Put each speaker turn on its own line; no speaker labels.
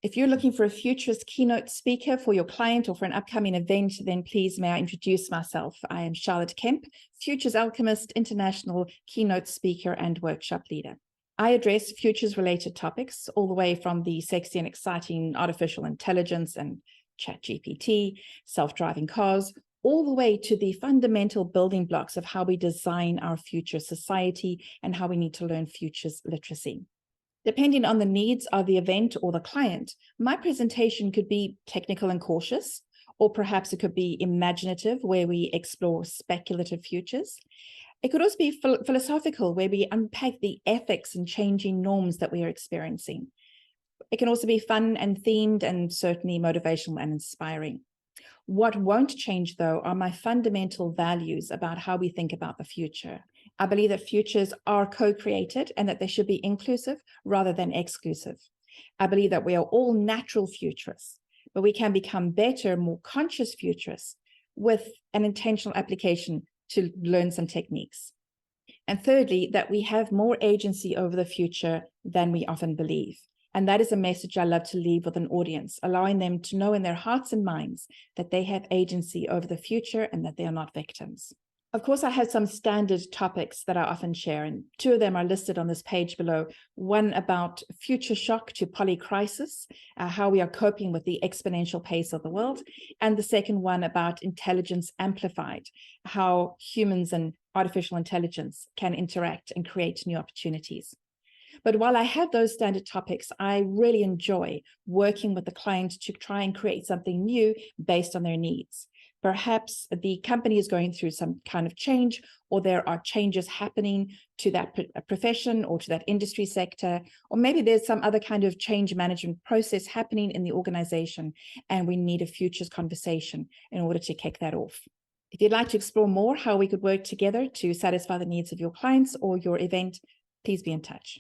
If you're looking for a Futurist Keynote speaker for your client or for an upcoming event, then please may I introduce myself. I am Charlotte Kemp, Futures Alchemist, International Keynote Speaker and Workshop Leader. I address futures-related topics all the way from the sexy and exciting artificial intelligence and ChatGPT, self-driving cars, all the way to the fundamental building blocks of how we design our future society and how we need to learn futures literacy. Depending on the needs of the event or the client, my presentation could be technical and cautious, or perhaps it could be imaginative, where we explore speculative futures. It could also be philosophical, where we unpack the ethics and changing norms that we are experiencing. It can also be fun and themed and certainly motivational and inspiring. What won't change, though, are my fundamental values about how we think about the future. I believe that futures are co-created and that they should be inclusive rather than exclusive. I believe that we are all natural futurists, but we can become better, more conscious futurists with an intentional application to learn some techniques. And thirdly, that we have more agency over the future than we often believe. And that is a message I love to leave with an audience, allowing them to know in their hearts and minds that they have agency over the future and that they are not victims. Of course, I have some standard topics that I often share, and two of them are listed on this page below. One about future shock to polycrisis, how we are coping with the exponential pace of the world, and the second one about intelligence amplified, how humans and artificial intelligence can interact and create new opportunities. But while I have those standard topics, I really enjoy working with the client to try and create something new based on their needs. Perhaps the company is going through some kind of change, or there are changes happening to that profession or to that industry sector, or maybe there's some other kind of change management process happening in the organization, and we need a futures conversation in order to kick that off. If you'd like to explore more how we could work together to satisfy the needs of your clients or your event, please be in touch.